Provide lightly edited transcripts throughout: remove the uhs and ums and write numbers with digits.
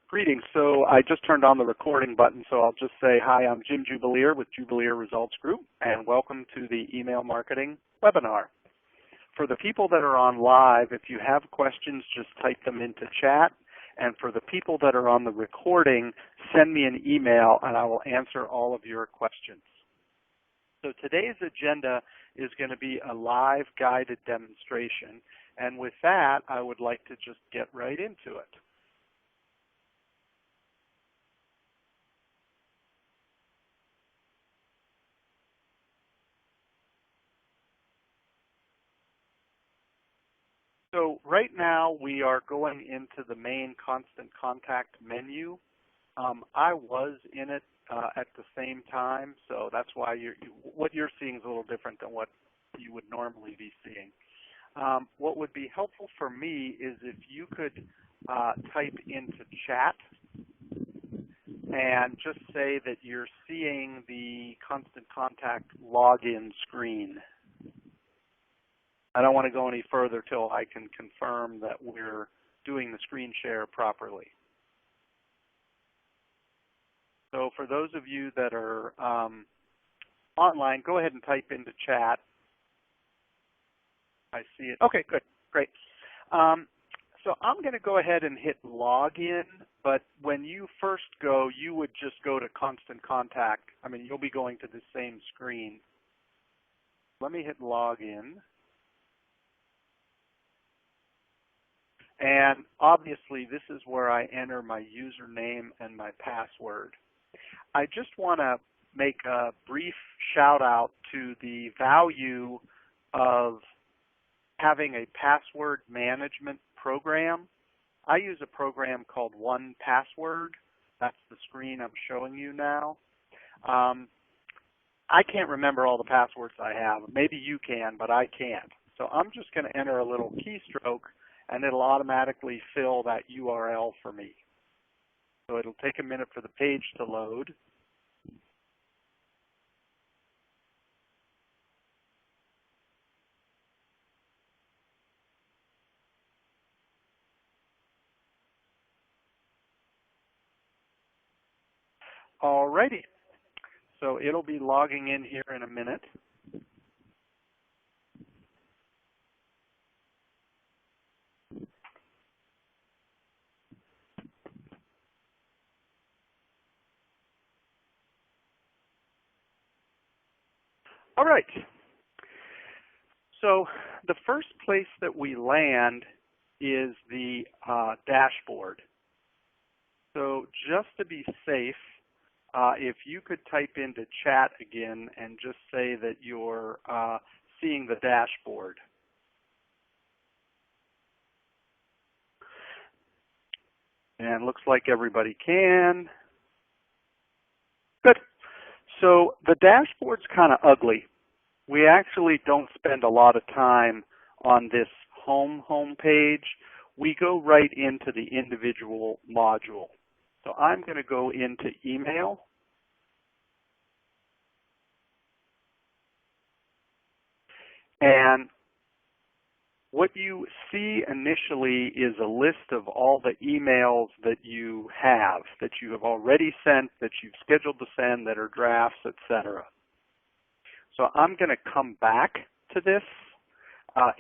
Greetings. So I just turned on the recording button, so I'll just say, hi, I'm Jim Jubileer with Jubileer Results Group, and welcome to the email marketing webinar. For the people that are on live, if you have questions, just type them into chat. And for the people that are on the recording, send me an email and I will answer all of your questions. So today's agenda is going to be a live guided demonstration. And with that, I would like to just get right into it. So right now we are going into the main Constant Contact menu. I was in it at the same time, so that's why what you're seeing is a little different than what you would normally be seeing. What would be helpful for me is if you could type into chat and just say that you're seeing the Constant Contact login screen. I don't want to go any further till I can confirm that we're doing the screen share properly. So for those of you that are online, go ahead and type into chat. I see it. Okay, good, great. So I'm going to go ahead and hit login, but when you first go, you would just go to Constant Contact. I mean, you'll be going to the same screen. Let me hit login. And obviously, this is where I enter my username and my password. I just want to make a brief shout out to the value of having a password management program. I use a program called 1Password. That's the screen I'm showing you now. I can't remember all the passwords I have. Maybe you can, but I can't. So I'm just going to enter a little keystroke, and it'll automatically fill that URL for me. So it'll take a minute for the page to load. Alrighty, so it'll be logging in here in a minute. All right, so the first place that we land is the dashboard. So just to be safe, if you could type into chat again and just say that you're seeing the dashboard. And looks like everybody can. Good. So the dashboard's kind of ugly. We actually don't spend a lot of time on this home page. We go right into the individual module. So I'm going to go into email. And what you see initially is a list of all the emails that you have already sent, that you've scheduled to send, that are drafts, etc. So I'm going to come back to this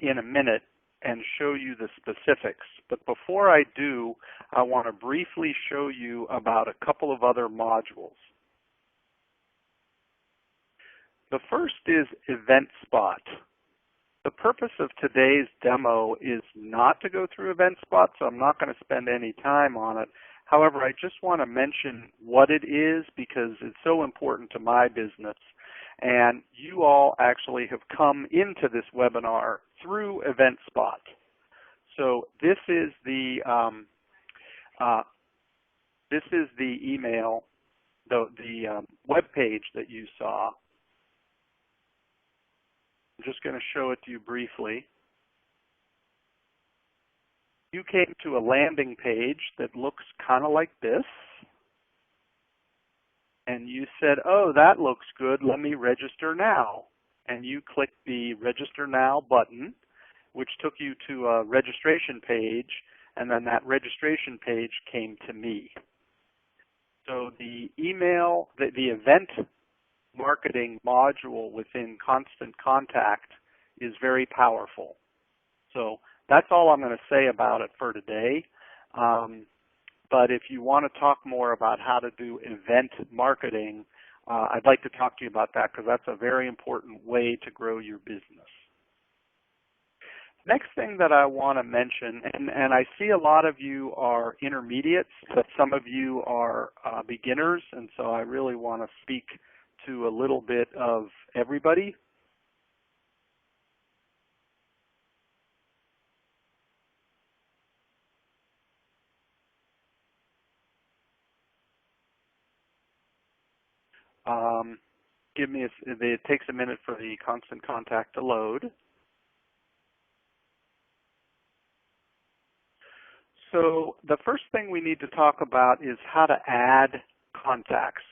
in a minute and show you the specifics. But before I do, I want to briefly show you about a couple of other modules. The first is EventSpot. The purpose of today's demo is not to go through EventSpot, so I'm not going to spend any time on it. However, I just want to mention what it is because it's so important to my business. And you all actually have come into this webinar through EventSpot. So this is the email, the web page that you saw. I'm just going to show it to you briefly. You came to a landing page that looks kind of like this. And you said, oh, that looks good, let me register now. And you clicked the Register Now button, which took you to a registration page, and then that registration page came to me. So the email, the event marketing module within Constant Contact is very powerful. So that's all I'm going to say about it for today. But if you want to talk more about how to do event marketing, I'd like to talk to you about that, because that's a very important way to grow your business. Next thing that I want to mention, and I see a lot of you are intermediates, but some of you are beginners, and so I really want to speak to a little bit of everybody. It takes a minute for the Constant Contact to load. So the first thing we need to talk about is how to add contacts.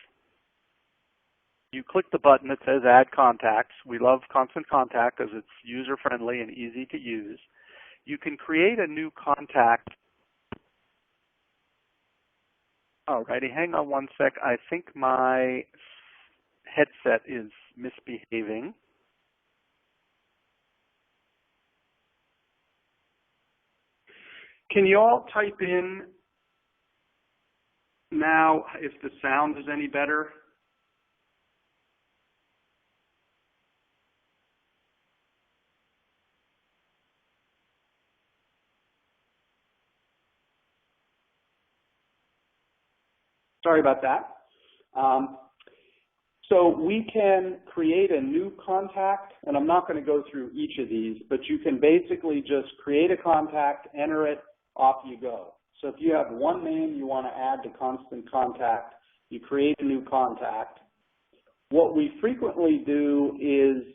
You click the button that says Add Contacts. We love Constant Contact because it's user-friendly and easy to use. You can create a new contact. Alrighty, hang on one sec. I think my headset is misbehaving. Can you all type in now if the sound is any better? Sorry about that. So we can create a new contact, and I'm not going to go through each of these, but you can basically just create a contact, enter it, off you go. So if you have one name you want to add to Constant Contact, you create a new contact. What we frequently do is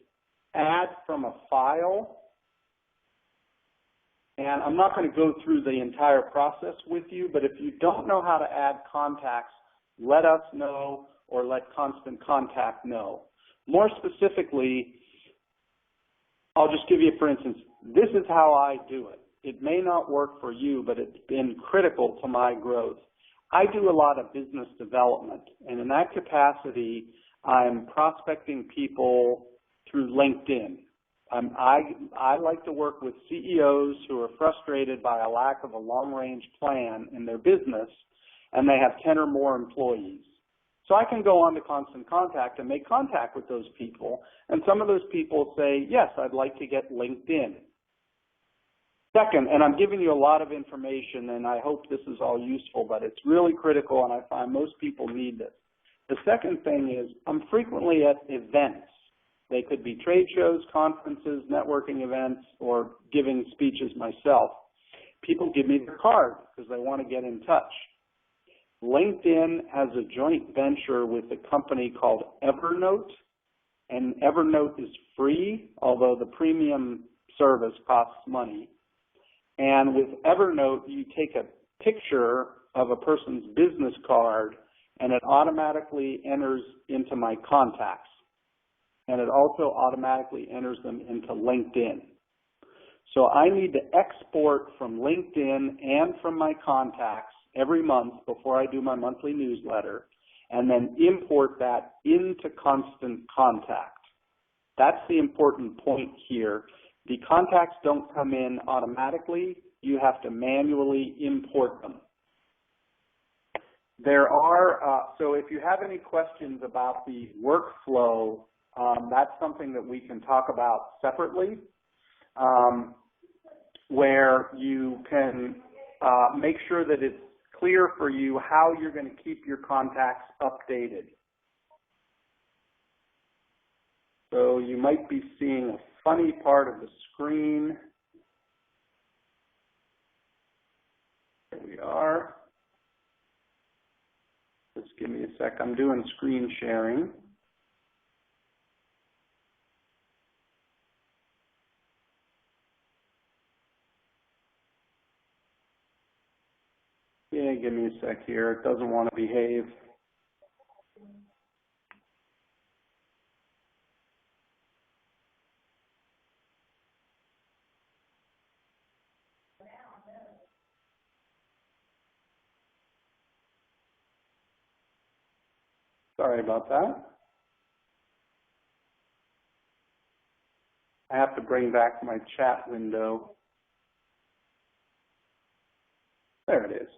add from a file, and I'm not going to go through the entire process with you, but if you don't know how to add contacts, let us know or let Constant Contact know. More specifically, I'll just give you, for instance, this is how I do it. It may not work for you, but it's been critical to my growth. I do a lot of business development, and in that capacity, I'm prospecting people through LinkedIn. I like to work with CEOs who are frustrated by a lack of a long-range plan in their business, and they have 10 or more employees. So I can go on to Constant Contact and make contact with those people, and some of those people say, yes, I'd like to get LinkedIn. Second, and I'm giving you a lot of information, and I hope this is all useful, but it's really critical, and I find most people need this. The second thing is I'm frequently at events. They could be trade shows, conferences, networking events, or giving speeches myself. People give me their card because they want to get in touch. LinkedIn has a joint venture with a company called Evernote, and Evernote is free, although the premium service costs money. And with Evernote, you take a picture of a person's business card, and it automatically enters into my contacts. And it also automatically enters them into LinkedIn. So I need to export from LinkedIn and from my contacts every month before I do my monthly newsletter, and then import that into Constant Contact. That's the important point here. The contacts don't come in automatically. You have to manually import them. There are, so if you have any questions about the workflow, that's something that we can talk about separately, where you can make sure that it's clear for you how you're going to keep your contacts updated. So you might be seeing a funny part of the screen. There we are. Just give me a sec. I'm doing screen sharing. Yeah, give me a sec here. It doesn't want to behave. Sorry about that. I have to bring back my chat window. There it is.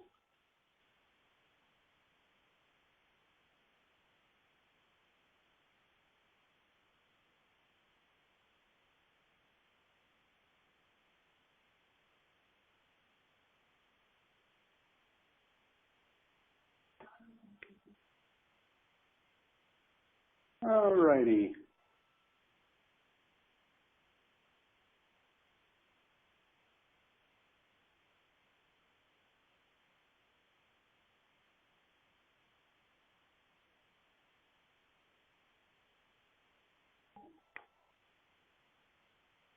All righty.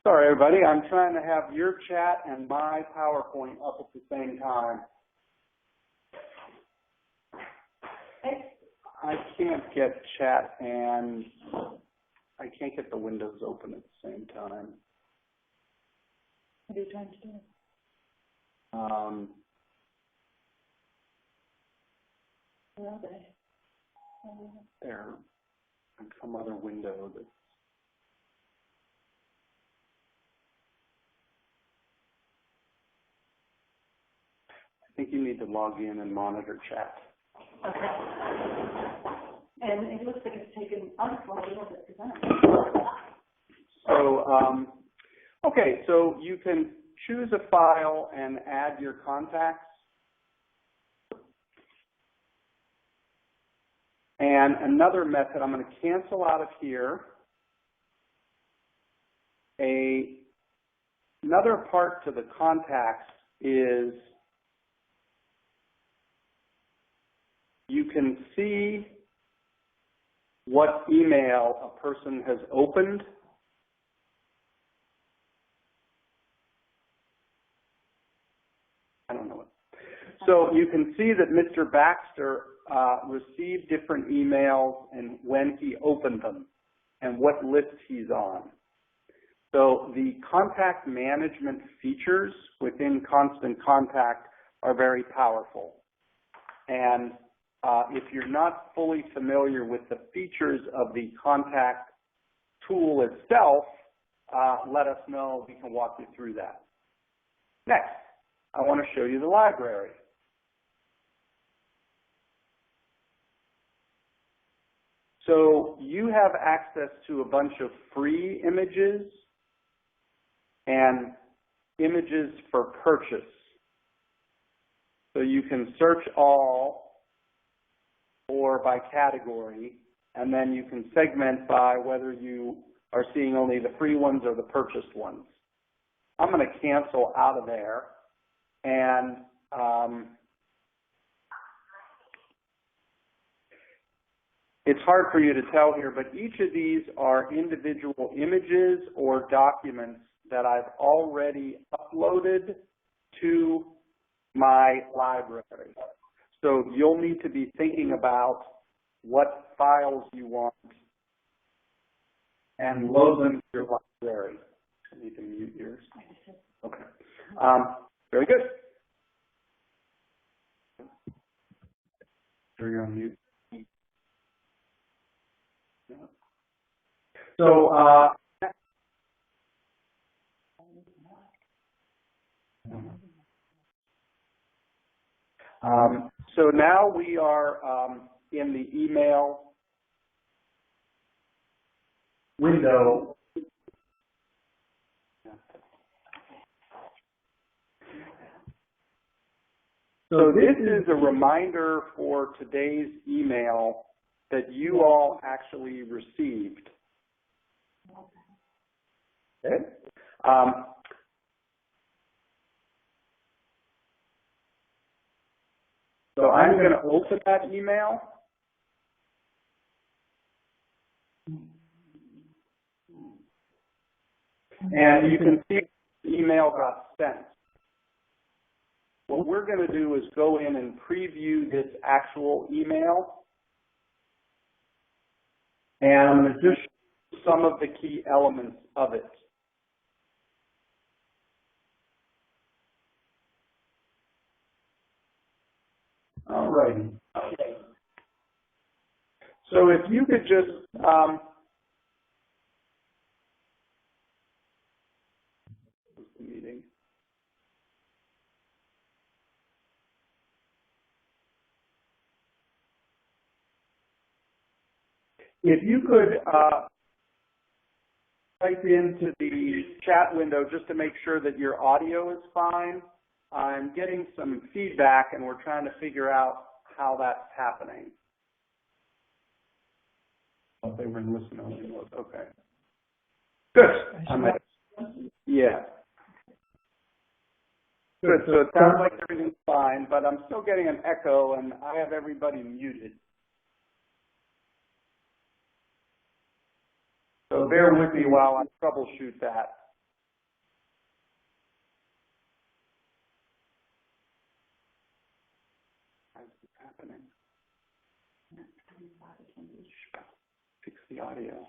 Sorry, everybody. I'm trying to have your chat and my PowerPoint up at the same time. I can't get chat and I can't get the windows open at the same time. What are you trying to do? Where are they? They're in some other window that's I think you need to log in and monitor chat. Okay. And it looks like it's taken us a little bit to present. So, okay, so you can choose a file and add your contacts. And another method, I'm going to cancel out of here. Another part to the contacts is you can see what email a person has opened. I don't know it. So you can see that Mr. Baxter received different emails and when he opened them and what list he's on. So the contact management features within Constant Contact are very powerful. And if you're not fully familiar with the features of the contact tool itself, let us know. We can walk you through that. Next, I want to show you the library. So you have access to a bunch of free images and images for purchase. So you can search all or by category, and then you can segment by whether you are seeing only the free ones or the purchased ones. I'm going to cancel out of there, and it's hard for you to tell here, but each of these are individual images or documents that I've already uploaded to my library. So you'll need to be thinking about what files you want and load them to your library. I need to mute yours. Okay. Very good. Sure you're on mute. So, so now we are in the email window. So this is a reminder for today's email that you all actually received. Okay. So I'm going to open that email. And you can see the email got sent. What we're going to do is go in and preview this actual email. And I'm going to just show some of the key elements of it. All righty. Okay. So if you could just meeting. If you could type into the chat window just to make sure that your audio is fine. I'm getting some feedback and we're trying to figure out how that's happening. Oh, they were in listen only mode. Okay. Good. Yeah. Good. So it sounds like everything's fine, but I'm still getting an echo and I have everybody muted. So bear with me while I troubleshoot that. What's happening? Fix the audio.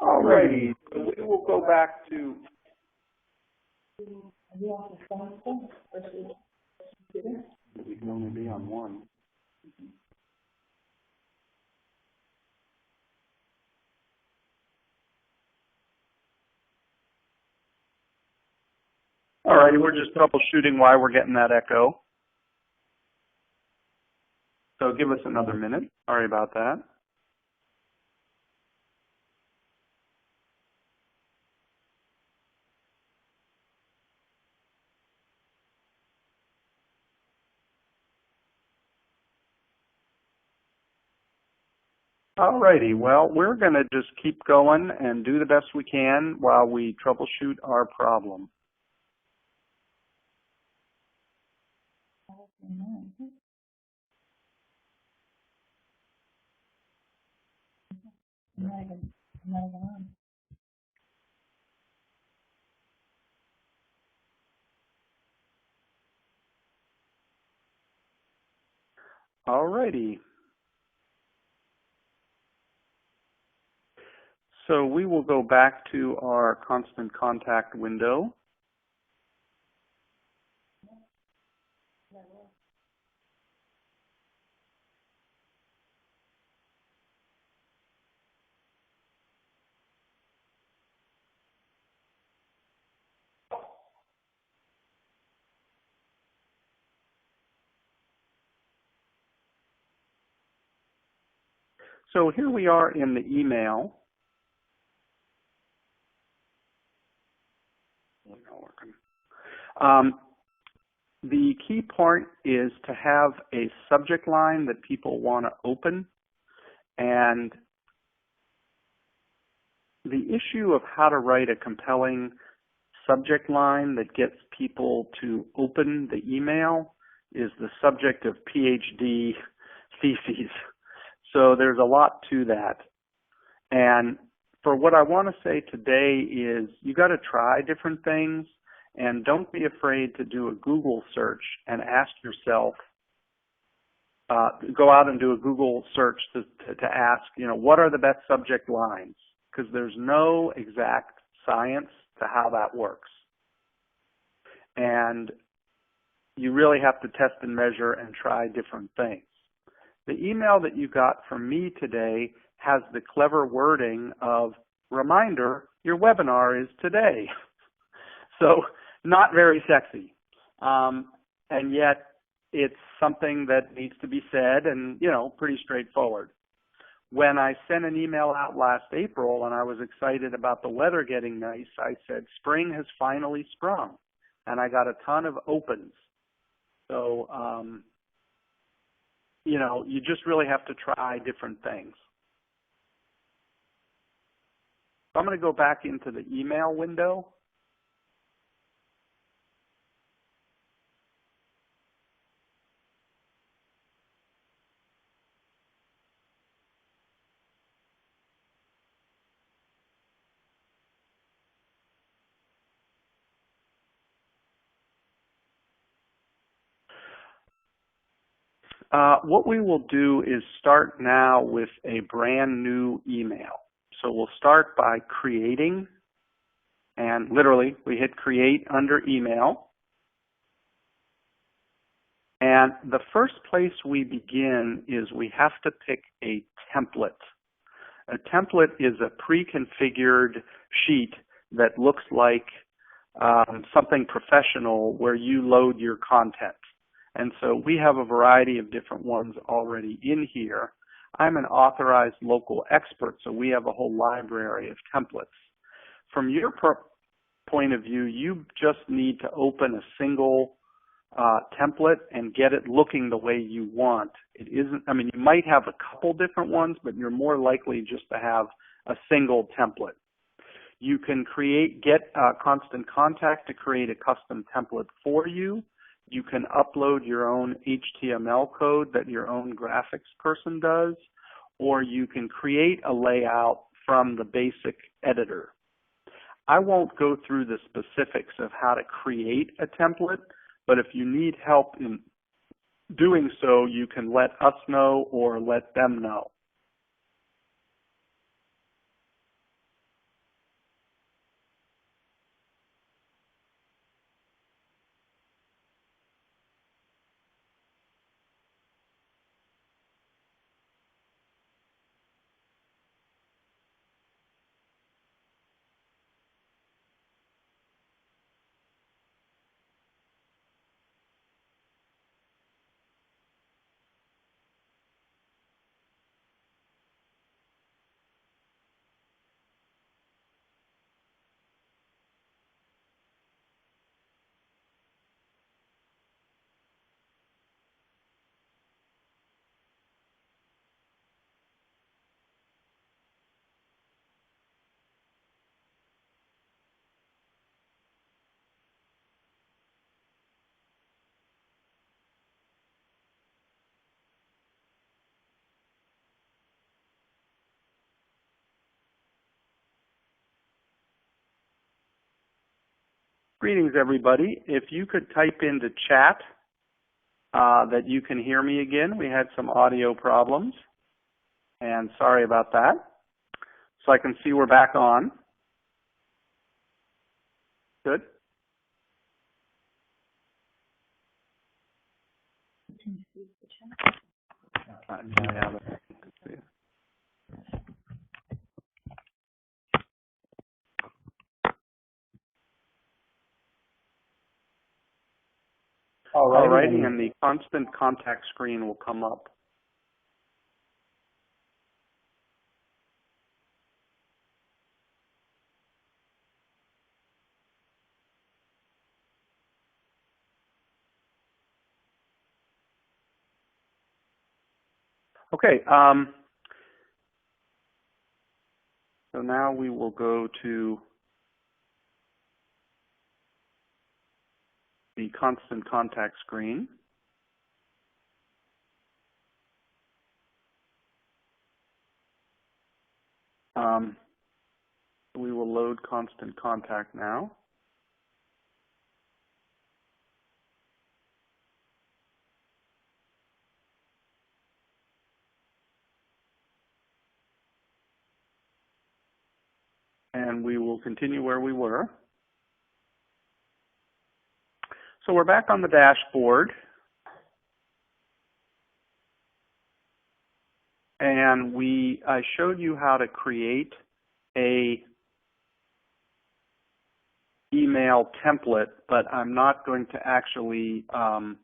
Alrighty, so we will go back to. We can only be on one. Alrighty, we're just troubleshooting why we're getting that echo. So give us another minute. Sorry about that. Alrighty, well, we're going to just keep going and do the best we can while we troubleshoot our problem. Alrighty. So we will go back to our constant contact window. So here we are in the email. The key part is to have a subject line that people want to open, and the issue of how to write a compelling subject line that gets people to open the email is the subject of PhD theses. So there's a lot to that. And for what I want to say today is you got to try different things, and don't be afraid to do a Google search and ask yourself, go out and do a Google search to ask, what are the best subject lines? Because there's no exact science to how that works. And you really have to test and measure and try different things. The email that you got from me today has the clever wording of, reminder, your webinar is today. So not very sexy. And yet it's something that needs to be said and, pretty straightforward. When I sent an email out last April and I was excited about the weather getting nice, I said, spring has finally sprung. And I got a ton of opens. So, you just really have to try different things. So I'm going to go back into the email window. What we will do is start now with a brand new email. So we'll start by creating, and literally we hit create under email. And the first place we begin is we have to pick a template. A template is a pre-configured sheet that looks like something professional where you load your content. And so we have a variety of different ones already in here. I'm an authorized local expert, so we have a whole library of templates. From your point of view, you just need to open a single template and get it looking the way you want. It isn't, I mean, you might have a couple different ones, but you're more likely just to have a single template. You can get Constant Contact to create a custom template for you. You can upload your own HTML code that your own graphics person does, or you can create a layout from the basic editor. I won't go through the specifics of how to create a template, but if you need help in doing so, you can let us know or let them know. Greetings, everybody. If you could type into chat that you can hear me again. We had some audio problems, and sorry about that. So I can see we're back on. Good. Alrighty, and the Constant Contact screen will come up. Okay, so now we will go to the Constant Contact screen. We will load Constant Contact now. And we will continue where we were. So we're back on the dashboard. And I showed you how to create a email template, but I'm not going to actually, oh,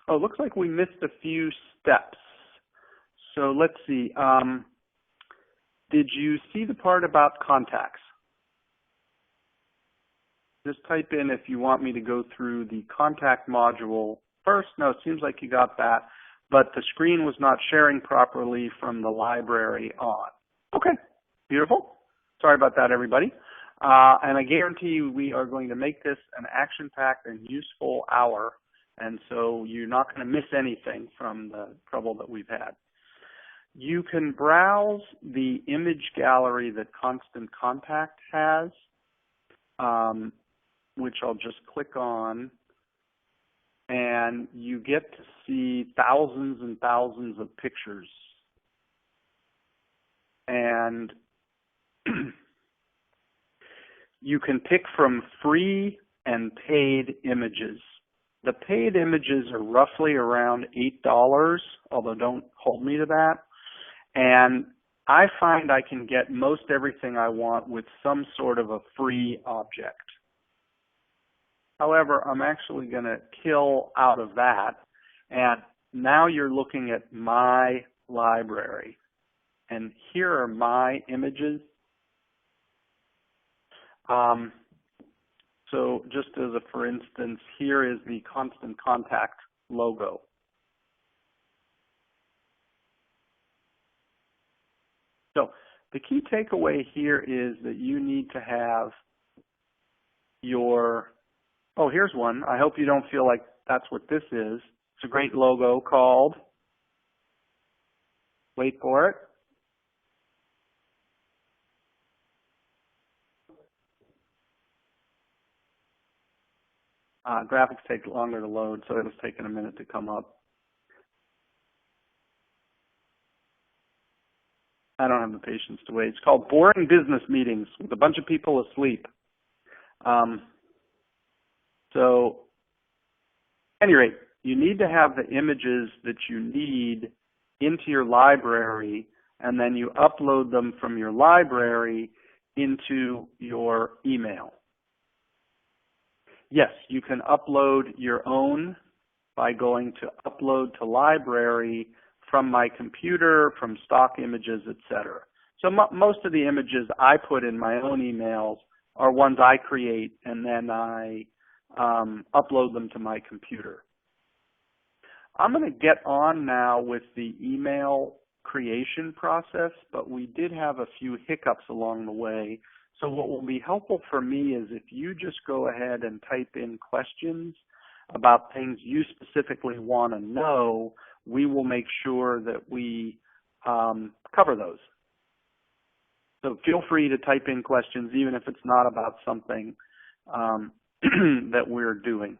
it looks like we missed a few steps. So let's see, did you see the part about contacts? Just type in if you want me to go through the contact module first. No, it seems like you got that, but the screen was not sharing properly from the library on. Okay, beautiful. Sorry about that, everybody. And I guarantee you we are going to make this an action-packed and useful hour, and so you're not going to miss anything from the trouble that we've had. You can browse the image gallery that Constant Contact has, which I'll just click on, and you get to see thousands and thousands of pictures. And you can pick from free and paid images The paid images are roughly around $8, although don't hold me to that. And I find I can get most everything I want with some sort of a free object. However, I'm actually going to kill out of that. And now you're looking at my library. And here are my images. So just as a for instance, here is the Constant Contact logo. So the key takeaway here is that you need to have your, oh, here's one. I hope you don't feel like that's what this is. It's a great logo called, wait for it, graphics take longer to load, so it was taking a minute to come up. I don't have the patience to wait. It's called Boring Business Meetings with a bunch of people asleep. So, at any rate, you need to have the images that you need into your library, and then you upload them from your library into your email. Yes, you can upload your own by going to Upload to Library from my computer, from stock images, etc. So most of the images I put in my own emails are ones I create, and then I upload them to my computer. I'm going to get on now with the email creation process, but we did have a few hiccups along the way. So what will be helpful for me is if you just go ahead and type in questions about things you specifically want to know, we will make sure that we cover those. So feel free to type in questions even if it's not about something that we're doing.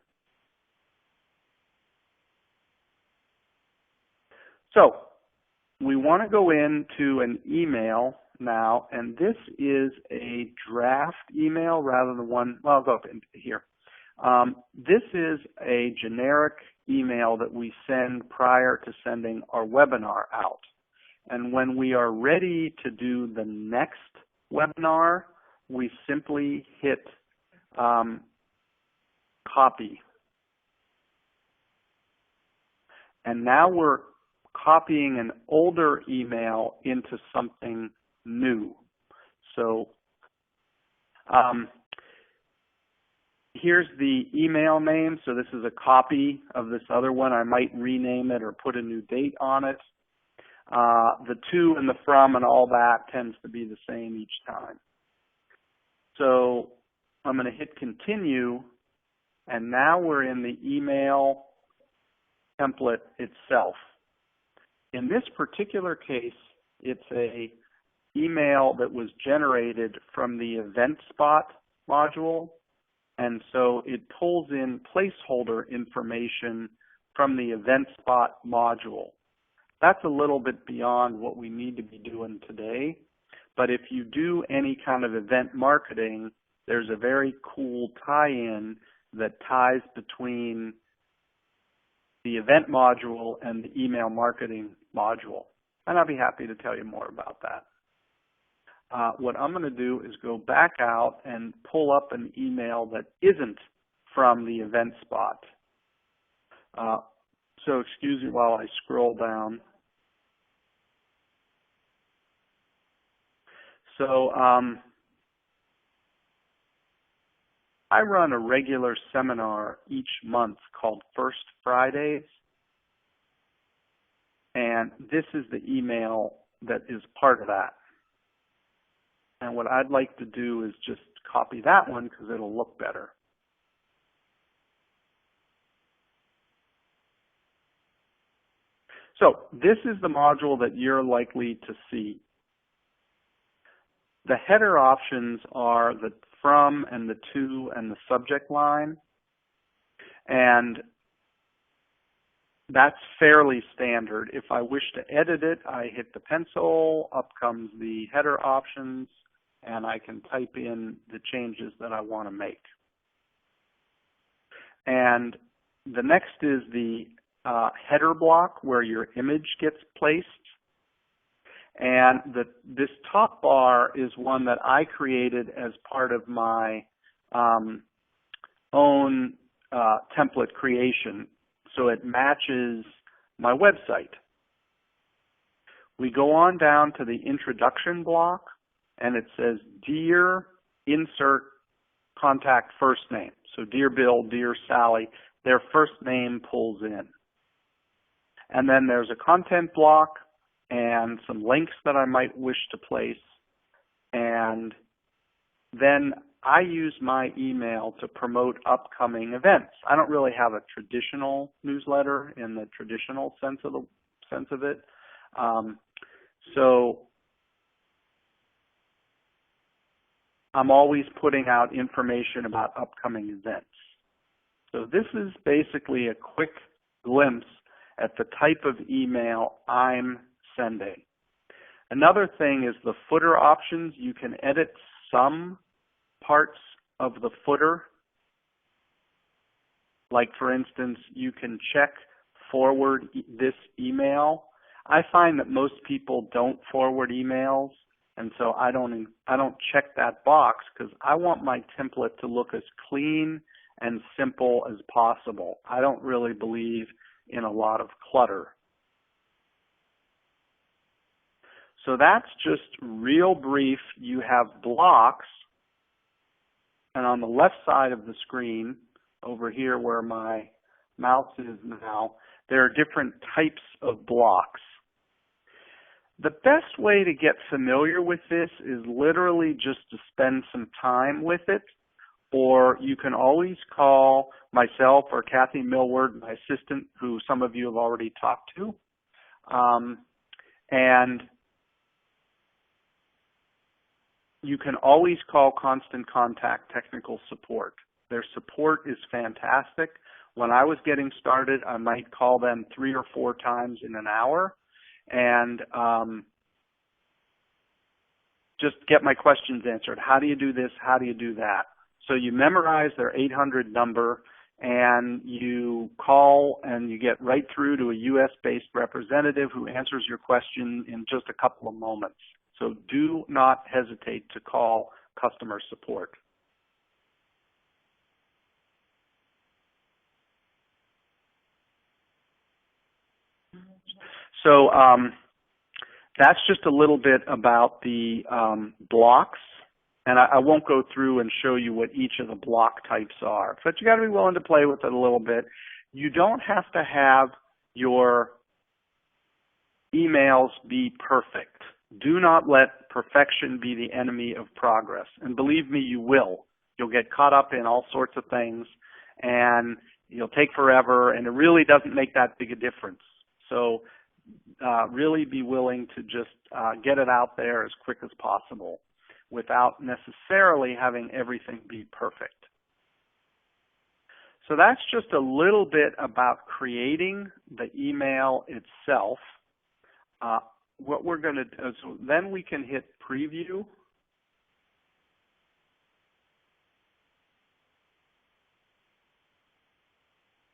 So we want to go into an email now, and this is a draft email rather than one, well, I'll go up in here. This is a generic email that we send prior to sending our webinar out. And when we are ready to do the next webinar, we simply hit copy. And now we're copying an older email into something new. So here's the email name. So this is a copy of this other one. I might rename it or put a new date on it. The to and the from and all that tends to be the same each time. So I'm going to hit continue, and now we're in the email template itself. In this particular case, it's a email that was generated from the EventSpot module, and so it pulls in placeholder information from the EventSpot module. That's a little bit beyond what we need to be doing today, but if you do any kind of event marketing, there's a very cool tie-in that ties between the event module and the email marketing module, and I'll be happy to tell you more about that. What I'm going to do is go back out and pull up an email that isn't from the EventSpot. So excuse me while I scroll down. So I run a regular seminar each month called First Fridays, and this is the email that is part of that. And what I'd like to do is just copy that one because it'll look better. So this is the module that you're likely to see. The header options are the from and the to and the subject line. And that's fairly standard. If I wish to edit it, I hit the pencil, up comes the header options, and I can type in the changes that I want to make. And the next is the header block where your image gets placed. And this top bar is one that I created as part of my own template creation, so it matches my website. We go on down to the introduction block, and it says, Dear, insert contact first name. So Dear Bill, Dear Sally, their first name pulls in. And then there's a content block and some links that I might wish to place. And then I use my email to promote upcoming events. I don't really have a traditional newsletter in the traditional sense of it. So I'm always putting out information about upcoming events. So this is basically a quick glimpse at the type of email I'm sending. Another thing is the footer options. You can edit some parts of the footer. Like, for instance, you can check forward this email. I find that most people don't forward emails, and so I don't check that box because I want my template to look as clean and simple as possible. I don't really believe in a lot of clutter. So that's just real brief. You have blocks, and on the left side of the screen, over here where my mouse is now, there are different types of blocks. The best way to get familiar with this is literally just to spend some time with it, or you can always call myself or Kathy Millward, my assistant, who some of you have already talked to, and you can always call Constant Contact Technical Support. Their support is fantastic. When I was getting started, I might call them 3 or 4 times in an hour and just get my questions answered. How do you do this? How do you do that? So you memorize their 800 number and you call and you get right through to a US-based representative who answers your question in just a couple of moments. So do not hesitate to call customer support. So that's just a little bit about the blocks, and I won't go through and show you what each of the block types are, but you got to be willing to play with it a little bit. You don't have to have your emails be perfect. Do not let perfection be the enemy of progress, and believe me, you will. You'll get caught up in all sorts of things, and you'll take forever, and it really doesn't make that big a difference. So really be willing to just get it out there as quick as possible without necessarily having everything be perfect. So that's just a little bit about creating the email itself. What we're going to do, so then we can hit preview.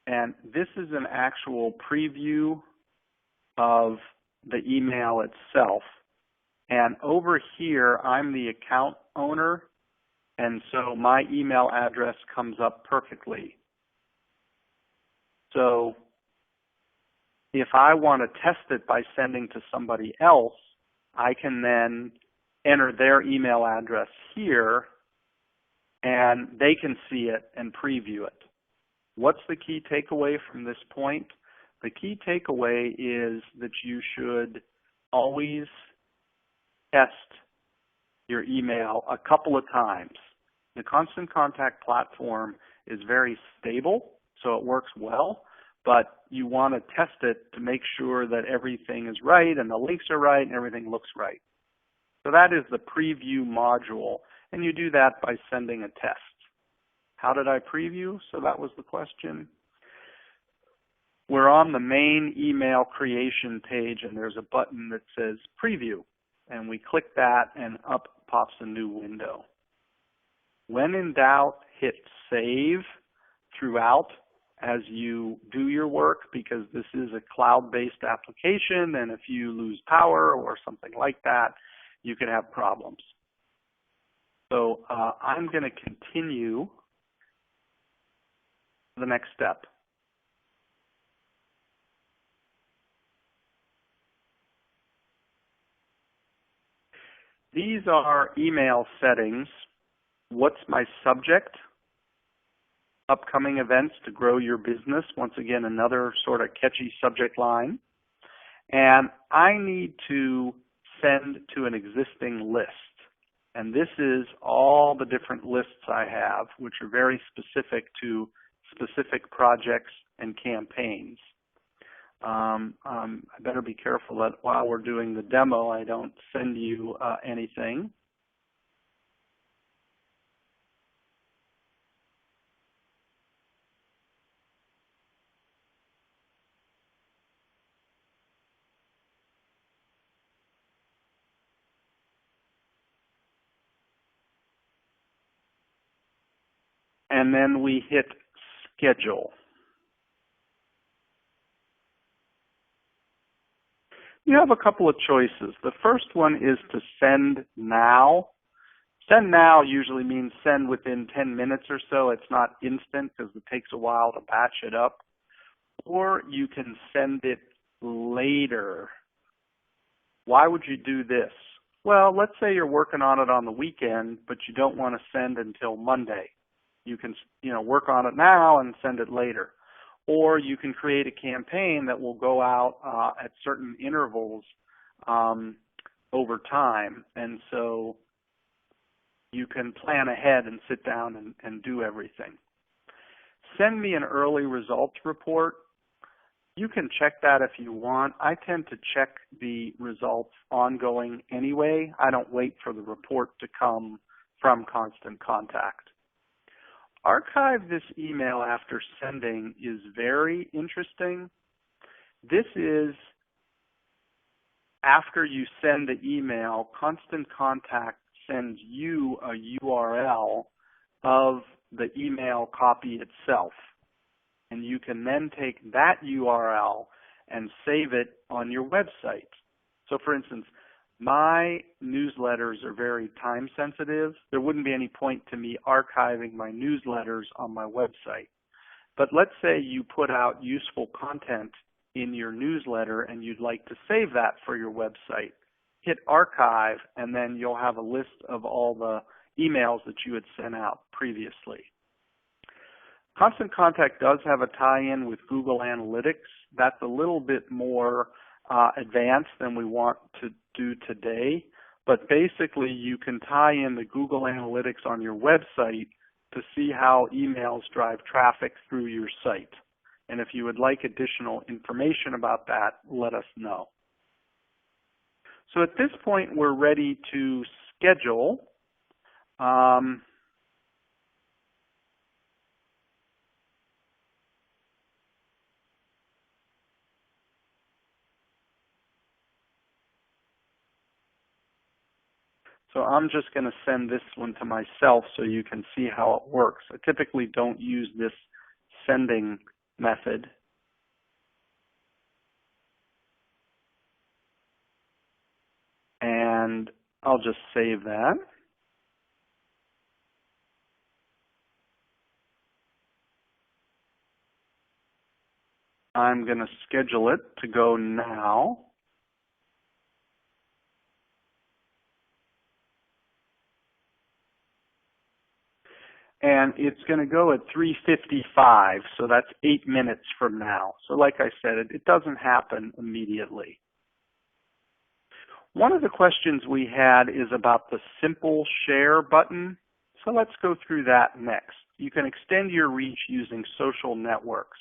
And this is an actual preview of the email itself. And over here, I'm the account owner, and so my email address comes up perfectly. So if I want to test it by sending to somebody else, I can then enter their email address here, and they can see it and preview it. What's the key takeaway from this point? The key takeaway is that you should always test your email a couple of times. The Constant Contact platform is very stable, so it works well, but you want to test it to make sure that everything is right and the links are right and everything looks right. So that is the preview module, and you do that by sending a test. How did I preview? So that was the question. We're on the main email creation page, and there's a button that says preview, and we click that and up pops a new window. When in doubt, hit save throughout as you do your work, because this is a cloud-based application, and if you lose power or something like that, you could have problems. So I'm going to continue the next step. These are email settings. What's my subject? Upcoming events to grow your business. Once again, another sort of catchy subject line. And I need to send to an existing list. And this is all the different lists I have, which are very specific to specific projects and campaigns. I better be careful that while we're doing the demo, I don't send you anything. And then we hit schedule. You have a couple of choices. The first one is to send now. Send now usually means send within 10 minutes or so. It's not instant because it takes a while to batch it up. Or you can send it later. Why would you do this? Well, let's say you're working on it on the weekend, but you don't want to send until Monday. You can, work on it now and send it later. Or you can create a campaign that will go out at certain intervals over time. And so you can plan ahead and sit down and do everything. Send me an early results report. You can check that if you want. I tend to check the results ongoing anyway. I don't wait for the report to come from Constant Contact. Archive this email after sending is very interesting. This is after you send the email, Constant Contact sends you a URL of the email copy itself. And you can then take that URL and save it on your website. So for instance, my newsletters are very time sensitive. There wouldn't be any point to me archiving my newsletters on my website. But let's say you put out useful content in your newsletter and you'd like to save that for your website. Hit archive and then you'll have a list of all the emails that you had sent out previously. Constant Contact does have a tie-in with Google Analytics. That's a little bit more advanced than we want to do today, but basically you can tie in the Google Analytics on your website to see how emails drive traffic through your site. And if you would like additional information about that, let us know. So at this point, we're ready to schedule. So I'm just going to send this one to myself so you can see how it works. I typically don't use this sending method. And I'll just save that. I'm going to schedule it to go now. And it's going to go at 3:55, so that's 8 minutes from now. So like I said, it doesn't happen immediately. One of the questions we had is about the Simple Share button. So let's go through that next. You can extend your reach using social networks.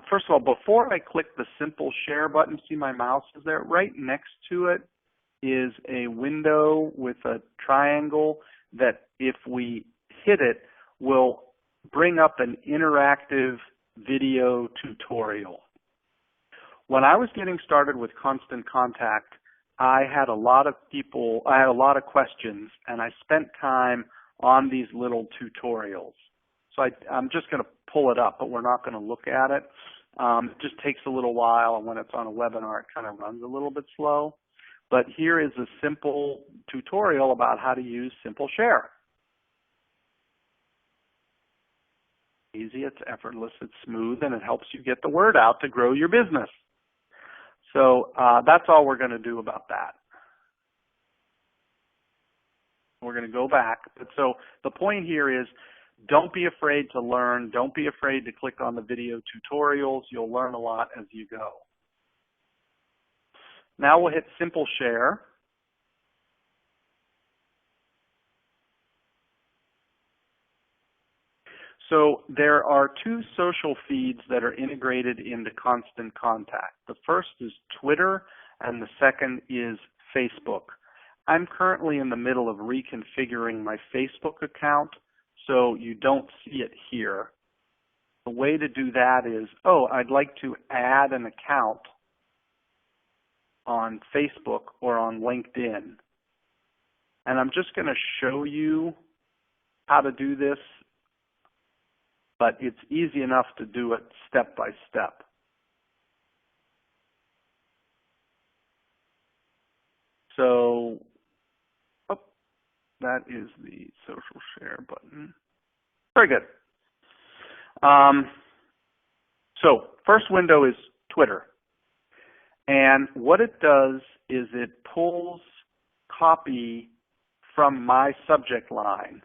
First of all, before I click the Simple Share button, see my mouse is there? Right next to it is a window with a triangle that if we hit it will bring up an interactive video tutorial. When I was getting started with Constant Contact, I had a lot of questions, and I spent time on these little tutorials. So I'm just going to pull it up, but we're not going to look at it. It just takes a little while, and when it's on a webinar, it kind of runs a little bit slow. But here is a simple tutorial about how to use Simple Share. Easy, it's effortless, it's smooth, and it helps you get the word out to grow your business. So that's all we're going to do about that. We're going to go back. But so the point here is, don't be afraid to learn. Don't be afraid to click on the video tutorials. You'll learn a lot as you go. Now we'll hit Simple Share. So there are two social feeds that are integrated into Constant Contact. The first is Twitter, and the second is Facebook. I'm currently in the middle of reconfiguring my Facebook account, so you don't see it here. The way to do that is, I'd like to add an account on Facebook or on LinkedIn. And I'm just going to show you how to do this, but it's easy enough to do it step by step. So, that is the social share button. Very good. So first window is Twitter. And what it does is it pulls copy from my subject line,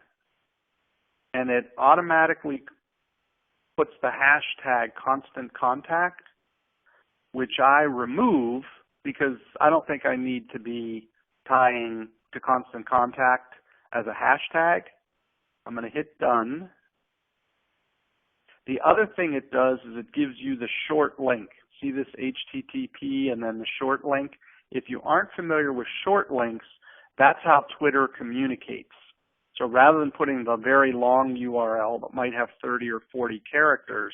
and it automatically puts the hashtag Constant Contact, which I remove because I don't think I need to be tying to Constant Contact as a hashtag. I'm going to hit Done. The other thing it does is it gives you the short link. See this HTTP and then the short link? If you aren't familiar with short links, that's how Twitter communicates. So rather than putting the very long URL that might have 30 or 40 characters,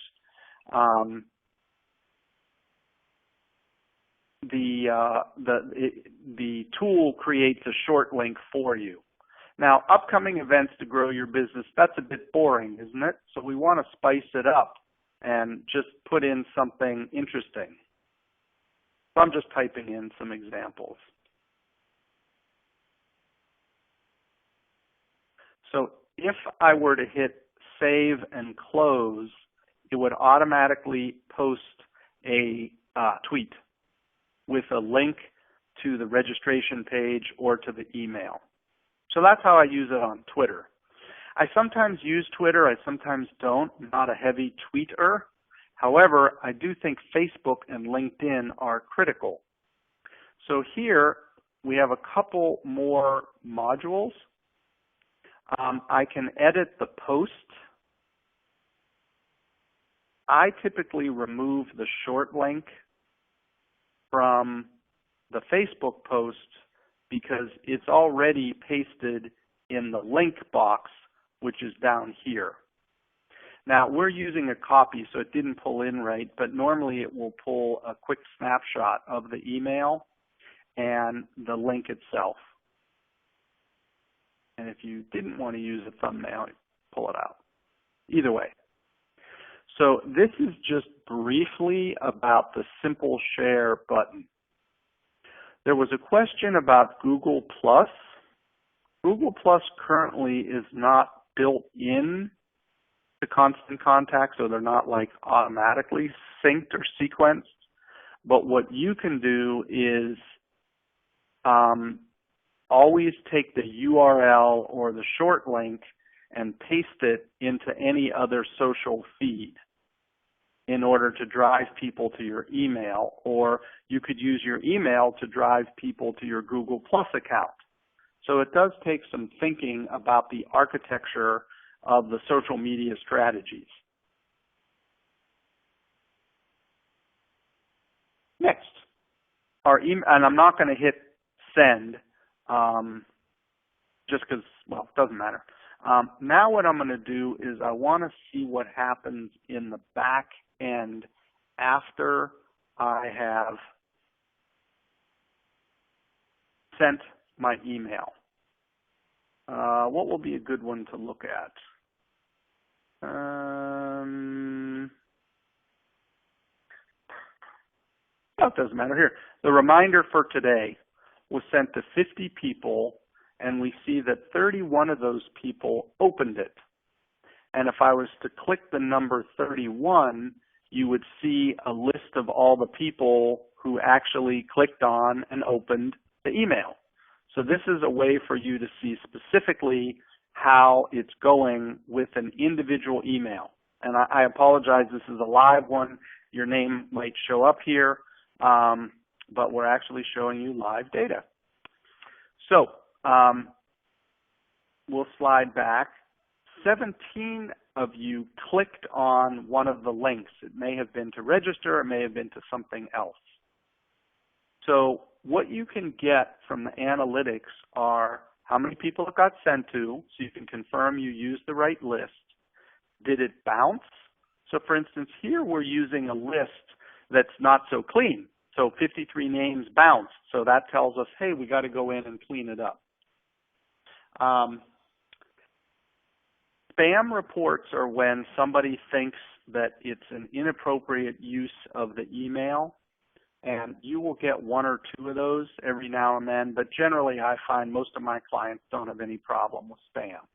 the tool creates a short link for you. Now, upcoming events to grow your business, that's a bit boring, isn't it? So we want to spice it up and just put in something interesting. So I'm just typing in some examples. So if I were to hit Save and Close, it would automatically post a tweet with a link to the registration page or to the email. So that's how I use it on Twitter. I sometimes use Twitter, I sometimes don't. I'm not a heavy tweeter. However, I do think Facebook and LinkedIn are critical. So here we have a couple more modules. I can edit the post. I typically remove the short link from the Facebook post because it's already pasted in the link box, which is down here. Now, we're using a copy, so it didn't pull in right, but normally it will pull a quick snapshot of the email and the link itself. And if you didn't want to use a thumbnail, pull it out. Either way. So this is just briefly about the Simple Share button. There was a question about Google+. Google+ currently is not built in to Constant Contact, so they're not like automatically synced or sequenced. But what you can do is always take the URL or the short link and paste it into any other social feed in order to drive people to your email, or you could use your email to drive people to your Google+ account. So it does take some thinking about the architecture of the social media strategies. Next, our email, and I'm not going to hit send just because, well, it doesn't matter. Now what I'm going to do is I want to see what happens in the back end after I have sent my email. What will be a good one to look at? Oh, it doesn't matter here. The reminder for today was sent to 50 people, and we see that 31 of those people opened it. And if I was to click the number 31, you would see a list of all the people who actually clicked on and opened the email. So this is a way for you to see specifically how it's going with an individual email. And I apologize, this is a live one. Your name might show up here, but we're actually showing you live data. So we'll slide back. 17 of you clicked on one of the links. It may have been to register, it may have been to something else. So what you can get from the analytics are how many people it got sent to, so you can confirm you used the right list. Did it bounce? So for instance, here we're using a list that's not so clean. So 53 names bounced. So that tells us, hey, we got to go in and clean it up. Spam reports are when somebody thinks that it's an inappropriate use of the email, and you will get one or two of those every now and then, but generally I find most of my clients don't have any problem with spam.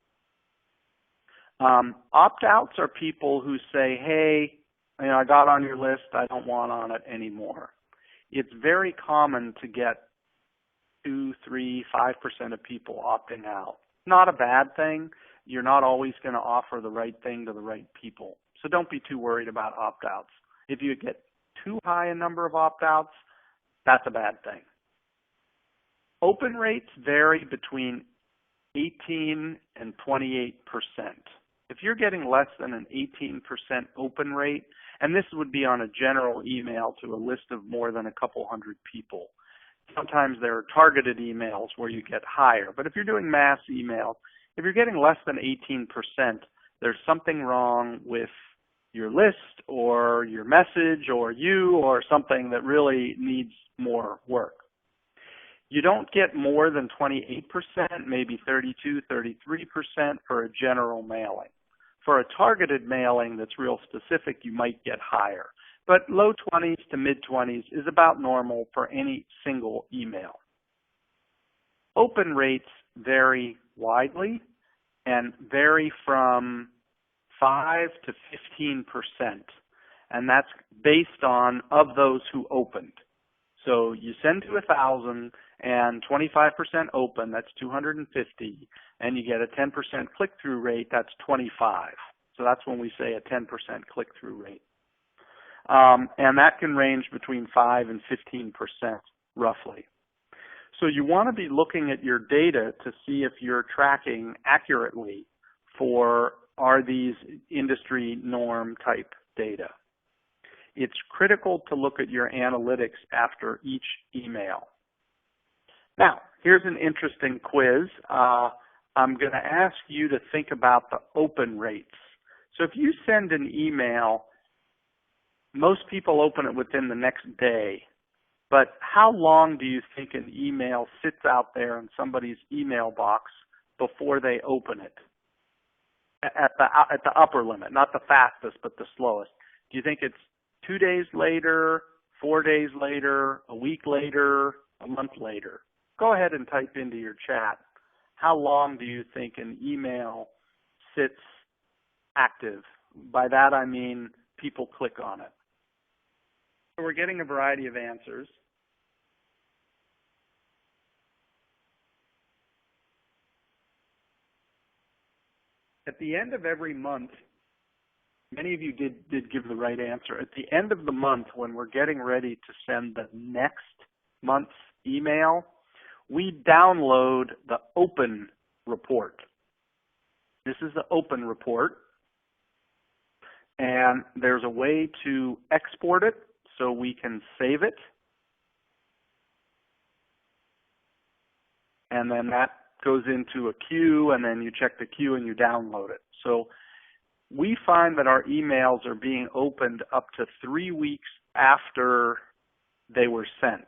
Opt-outs are people who say, hey, I got on your list, I don't want on it anymore. It's very common to get 2, 3, 5% of people opting out. Not a bad thing. You're not always going to offer the right thing to the right people. So don't be too worried about opt-outs. If you get too high a number of opt-outs, that's a bad thing. Open rates vary between 18 and 28%. If you're getting less than an 18% open rate, and this would be on a general email to a list of more than a couple hundred people. Sometimes there are targeted emails where you get higher, but if you're doing mass emails, if you're getting less than 18%, there's something wrong with your list or your message or you or something that really needs more work. You don't get more than 28%, maybe 32, 33% for a general mailing. For a targeted mailing that's real specific, you might get higher. But low 20s to mid 20s is about normal for any single email. Open rates vary widely and vary from 5 to 15%, and that's based on of those who opened. So you send to 1,000 and 25% open, that's 250, and you get a 10% click-through rate, that's 25. So that's when we say a 10% click-through rate. And that can range between 5 and 15% roughly. So you want to be looking at your data to see if you're tracking accurately for are these industry norm type data. It's critical to look at your analytics after each email. Now, here's an interesting quiz. I'm going to ask you to think about the open rates. So if you send an email, most people open it within the next day. But how long do you think an email sits out there in somebody's email box before they open it? At the upper limit, not the fastest, but the slowest. Do you think it's 2 days later, 4 days later, a week later, a month later? Go ahead and type into your chat, how long do you think an email sits active? By that I mean people click on it. So we're getting a variety of answers. At the end of every month, many of you did give the right answer. At the end of the month, when we're getting ready to send the next month's email, we download the open report. This is the open report. And there's a way to export it so we can save it. And then that goes into a queue, and then you check the queue and you download it. So we find that our emails are being opened up to 3 weeks after they were sent.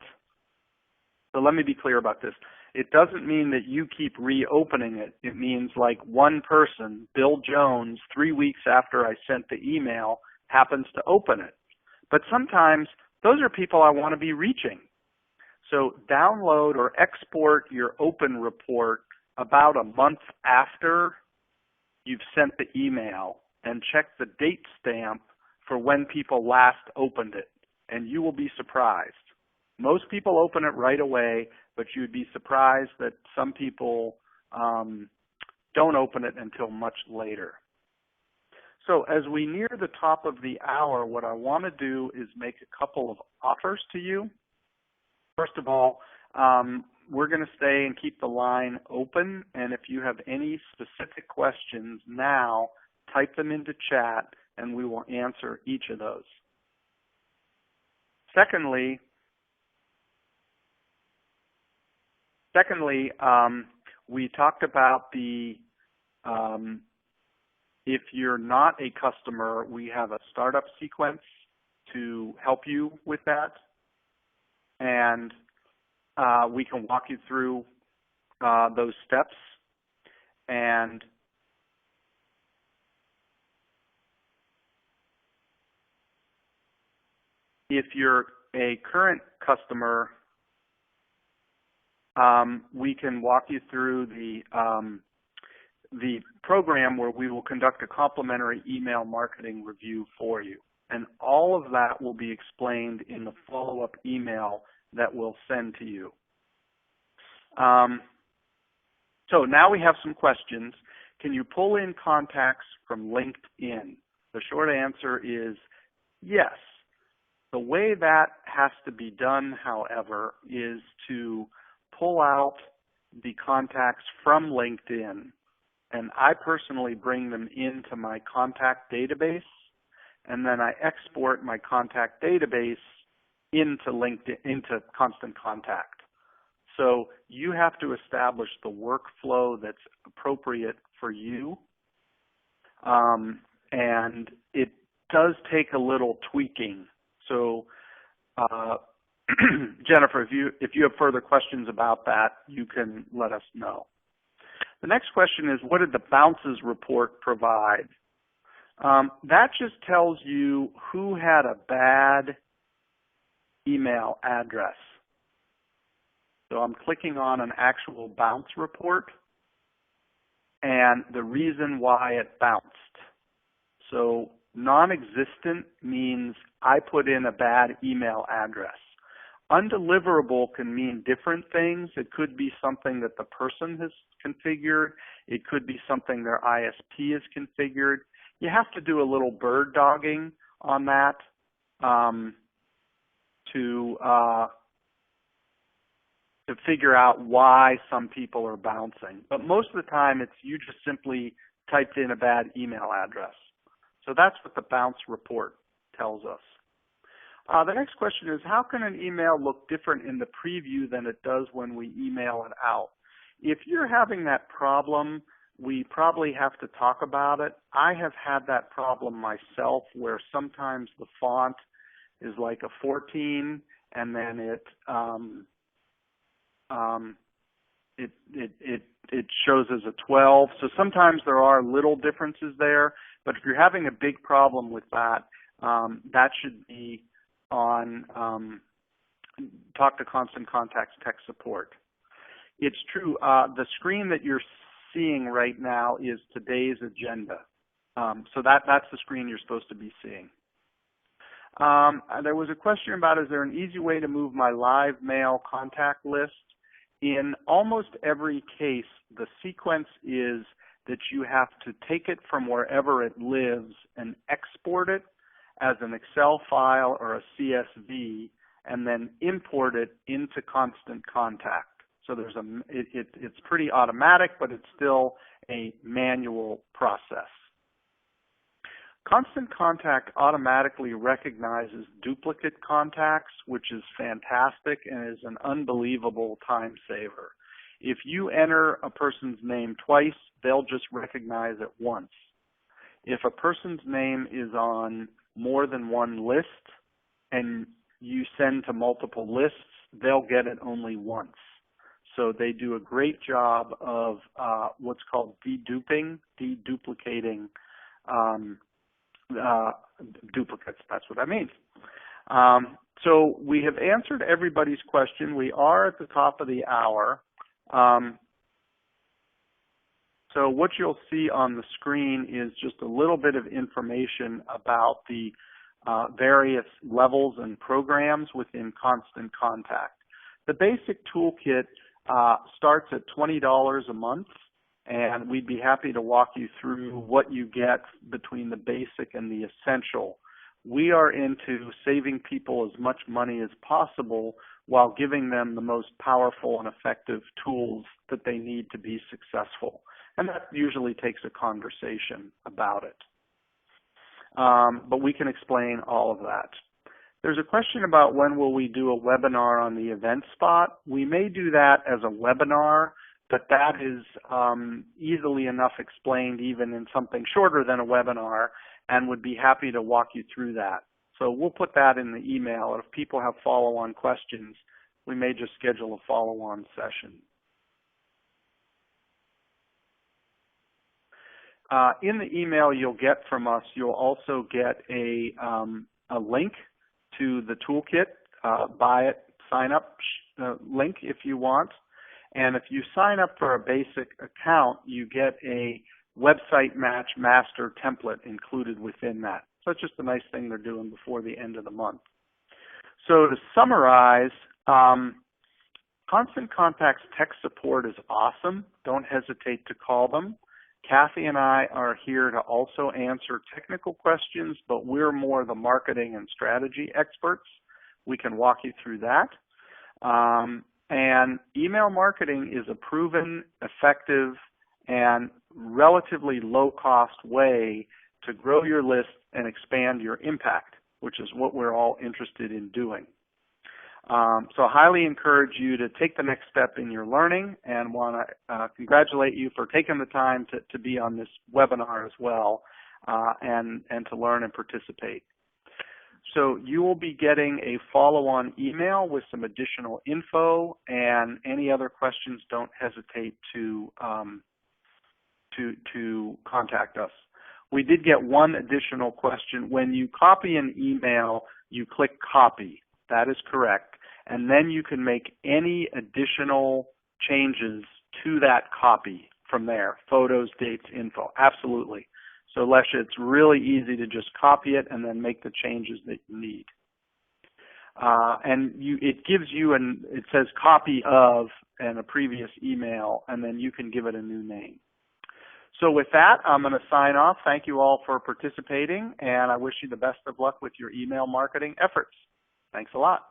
So let me be clear about this. It doesn't mean that you keep reopening it. It means like one person, Bill Jones, 3 weeks after I sent the email, happens to open it. But sometimes those are people I want to be reaching. So download or export your open report about a month after you've sent the email and check the date stamp for when people last opened it, and you will be surprised. Most people open it right away, but you'd be surprised that some people don't open it until much later. So as we near the top of the hour, what I want to do is make a couple of offers to you. First of all, we're going to stay and keep the line open, and if you have any specific questions now, type them into chat, and we will answer each of those. Secondly, we talked about the if you're not a customer, we have a startup sequence to help you with that, and we can walk you through those steps. And if you're a current customer, we can walk you through the program where we will conduct a complimentary email marketing review for you. And all of that will be explained in the follow-up email that we'll send to you. So now we have some questions. Can you pull in contacts from LinkedIn? The short answer is yes. The way that has to be done, however, is to pull out the contacts from LinkedIn, and I personally bring them into my contact database, and then I export my contact database into LinkedIn, into Constant Contact. So you have to establish the workflow that's appropriate for you, and it does take a little tweaking. So Jennifer, if you have further questions about that, you can let us know. The next question is, what did the bounces report provide? That just tells you who had a bad email address. So I'm clicking on an actual bounce report and the reason why it bounced. So non-existent means I put in a bad email address. Undeliverable can mean different things. It could be something that the person has configured. It could be something their ISP has configured. You have to do a little bird dogging on that to figure out why some people are bouncing. But most of the time, it's you just simply typed in a bad email address. So that's what the bounce report tells us. The next question is, how can an email look different in the preview than it does when we email it out? If you're having that problem, we probably have to talk about it. I have had that problem myself where sometimes the font is like a 14 and then it shows as a 12. So sometimes there are little differences there, but if you're having a big problem with that, that should be on Talk to Constant Contact's tech support. It's true, the screen that you're seeing right now is today's agenda. So that's the screen you're supposed to be seeing. There was a question about, is there an easy way to move my live mail contact list? In almost every case, the sequence is that you have to take it from wherever it lives and export it as an Excel file or a CSV, and then import it into Constant Contact. So there's it's pretty automatic, but it's still a manual process. Constant Contact automatically recognizes duplicate contacts, which is fantastic and is an unbelievable time saver. If you enter a person's name twice, they'll just recognize it once. If a person's name is on more than one list and you send to multiple lists, they'll get it only once. So they do a great job of what's called deduplicating duplicates. That's what that means. So we have answered everybody's question. We are at the top of the hour. So what you'll see on the screen is just a little bit of information about the various levels and programs within Constant Contact. The basic toolkit starts at $20 a month, and we'd be happy to walk you through what you get between the basic and the essential. We are into saving people as much money as possible while giving them the most powerful and effective tools that they need to be successful. And that usually takes a conversation about it. But we can explain all of that. There's a question about when will we do a webinar on the event spot. We may do that as a webinar, but that is easily enough explained even in something shorter than a webinar, and would be happy to walk you through that. So we'll put that in the email, and if people have follow-on questions, we may just schedule a follow-on session. In the email you'll get from us, you'll also get a link to the toolkit, buy it, sign up link if you want. And if you sign up for a basic account, you get a website match master template included within that. So it's just a nice thing they're doing before the end of the month. So to summarize, Constant Contact's tech support is awesome. Don't hesitate to call them. Kathy and I are here to also answer technical questions, but we're more the marketing and strategy experts. We can walk you through that. And email marketing is a proven, effective, and relatively low-cost way to grow your list and expand your impact, which is what we're all interested in doing. So I highly encourage you to take the next step in your learning, and want to congratulate you for taking the time to be on this webinar as well, and to learn and participate. So you will be getting a follow-on email with some additional info, and any other questions, don't hesitate to contact us. We did get one additional question. When you copy an email, you click copy. That is correct. And then you can make any additional changes to that copy from there, photos, dates, info. Absolutely. So Lesha, it's really easy to just copy it and then make the changes that you need. It gives you it says copy of and a previous email, and then you can give it a new name. So with that, I'm going to sign off. Thank you all for participating, and I wish you the best of luck with your email marketing efforts. Thanks a lot.